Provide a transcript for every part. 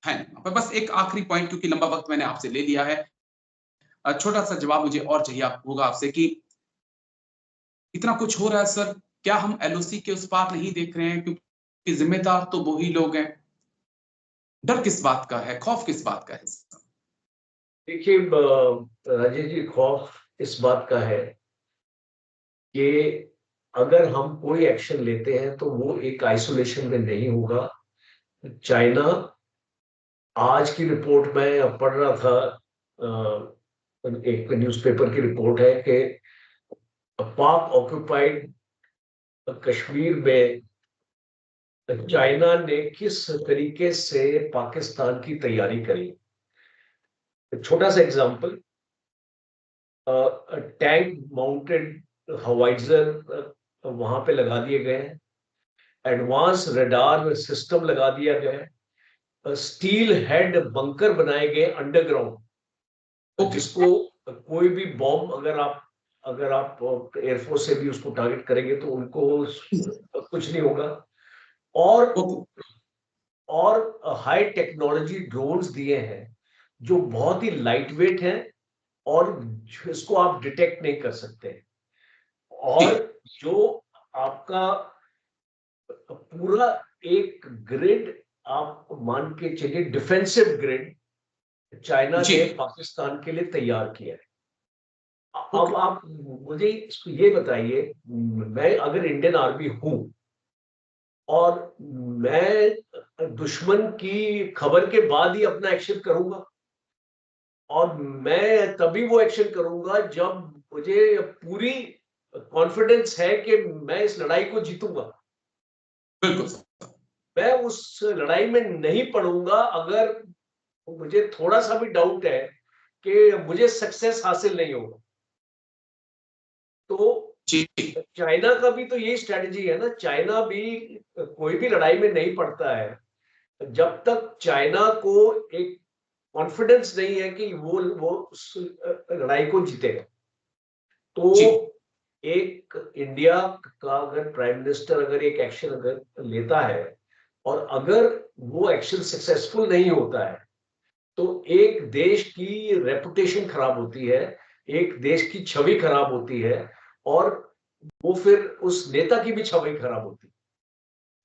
है। पर बस एक आखिरी पॉइंट, क्योंकि लंबा वक्त मैंने आपसे ले लिया है, छोटा सा जवाब मुझे और चाहिए होगा आपसे कि इतना कुछ हो रहा है सर, क्या हम एलओसी के उस पार नहीं देख रहे हैं? क्योंकि जिम्मेदार तो वो ही लोग हैं। डर किस बात का है, खौफ किस बात का है? देखिए राजेश जी, खौफ इस बात का है कि अगर हम कोई एक्शन लेते हैं तो वो एक आइसोलेशन में नहीं होगा। चाइना, आज की रिपोर्ट मैं पढ़ रहा था, एक न्यूज़पेपर की रिपोर्ट है कि पाक ऑक्युपाइड कश्मीर में चाइना ने किस तरीके से पाकिस्तान की तैयारी करी। छोटा सा एग्जांपल, टैंक माउंटेड हवाइजर वहां पे लगा दिए गए हैं, एडवांस रडार सिस्टम लगा दिया गया है, स्टील हेड बंकर बनाए गए अंडरग्राउंड, जिसको कोई भी बॉम्ब अगर आप एयरफोर्स से भी उसको टारगेट करेंगे तो उनको कुछ नहीं होगा। और हाई टेक्नोलॉजी ड्रोन्स दिए हैं जो बहुत ही लाइट वेट हैं और इसको आप डिटेक्ट नहीं कर सकते। और जो आपका पूरा एक ग्रिड, आप मान के चलिए डिफेंसिव ग्रिड, चाइना ने पाकिस्तान के लिए तैयार किया है। अब आप मुझे ये बताइए, मैं अगर इंडियन आर्मी हूं और मैं दुश्मन की खबर के बाद ही अपना एक्शन करूंगा, और मैं तभी वो एक्शन करूंगा जब मुझे पूरी कॉन्फिडेंस है कि मैं इस लड़ाई को जीतूंगा। बिल्कुल। मैं उस लड़ाई में नहीं पड़ूंगा अगर मुझे थोड़ा सा भी डाउट है कि मुझे सक्सेस हासिल नहीं होगा। तो चाइना का भी तो यही स्ट्रेटजी है ना। चाइना भी कोई भी लड़ाई में नहीं पड़ता है जब तक चाइना को एक कॉन्फिडेंस नहीं है कि वो उस लड़ाई को जीतेगा। तो एक इंडिया का अगर प्राइम मिनिस्टर अगर एक एक्शन अगर लेता है और अगर वो एक्शन सक्सेसफुल नहीं होता है तो एक देश की रेपुटेशन खराब होती है, एक देश की छवि खराब होती है, और वो फिर उस नेता की भी छवि खराब होती है।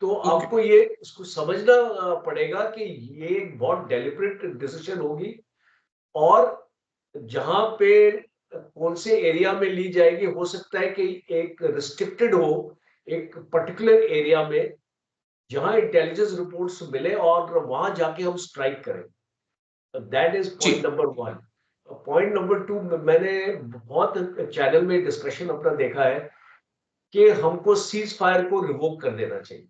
तो आपको ये इसको समझना पड़ेगा कि ये एक बहुत डेलिब्रेट डिसीजन होगी, और जहां पे कौन से एरिया में ली जाएगी, हो सकता है कि एक रिस्ट्रिक्टेड हो, एक पर्टिकुलर एरिया में जहां इंटेलिजेंस रिपोर्ट्स मिले और वहां जाके हम स्ट्राइक करें। That is point number 1। Point number 2, मैंने बहुत चैनल में डिस्कशन अपना देखा है कि हमको सीज फायर को रिवोक कर देना चाहिए,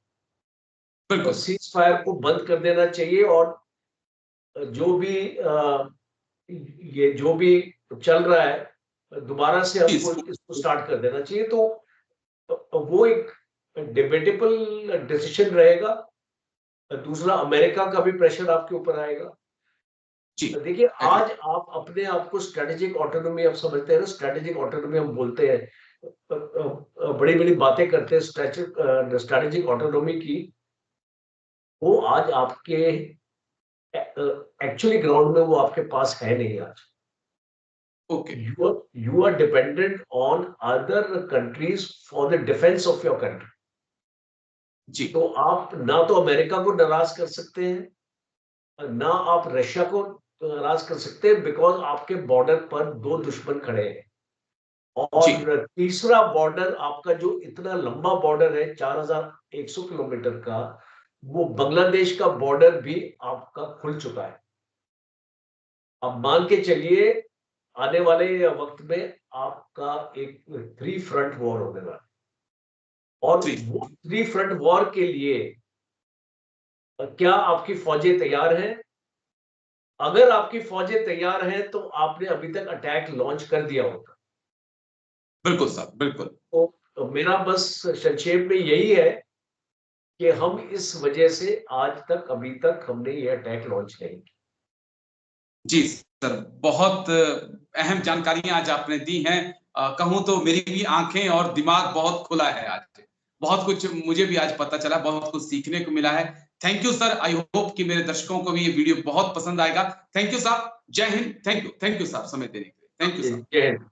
बिल्कुल सीज फायर को बंद कर देना चाहिए, और जो भी ये जो भी चल रहा है दोबारा से हमको इसको स्टार्ट कर देना चाहिए। तो वो एक डिबेटेबल डिसीजन रहेगा। दूसरा, अमेरिका का भी प्रेशर आपके ऊपर आएगा। देखिए, आज आप अपने आप को स्ट्रेटेजिक ऑटोनॉमी आप समझते हैं ना, स्ट्रेटेजिक ऑटोनॉमी हम बोलते हैं, बड़ी बड़ी बातें करते हैं स्ट्रेटेजिक ऑटोनॉमी की, वो आज आपके एक्चुअली ग्राउंड में वो आपके पास है नहीं आज। you are dependent on other countries for the defense of your country। तो आप ना तो अमेरिका को नाराज कर सकते हैं, ना आप रशिया को नाराज कर सकते हैं, बिकॉज आपके बॉर्डर पर दो दुश्मन खड़े हैं। और तीसरा बॉर्डर आपका जो इतना लंबा बॉर्डर है 4100 किलोमीटर का, वो बांग्लादेश का बॉर्डर भी आपका खुल चुका है। अब मान के चलिए आने वाले वक्त में आपका एक 3 फ्रंट वॉर होने वाला है, और वो 3 फ्रंट वॉर के लिए क्या आपकी फौजें तैयार हैं? अगर आपकी फौजें तैयार हैं तो आपने अभी तक अटैक लॉन्च कर दिया होगा। बिल्कुल साहब, बिल्कुल। तो मेरा बस संक्षेप में यही है कि हम इस वजह से आज तक अभी तक हमने ये अटैक लॉन्च नहीं किया। जी सर, बहुत अहम जानकारियां आज आपने दी हैं। कहूं तो मेरी भी आंखें और दिमाग बहुत खुला है आज। बहुत कुछ मुझे भी आज पता चला, बहुत कुछ सीखने को मिला है। Thank you sir, I hope कि मेरे दर्शकों को भी ये वीडियो बहुत पसंद आएगा। थैंक यू साहब, जय हिंद। थैंक यू सर समय देने के लिए। Thank you sir. जय हिंद।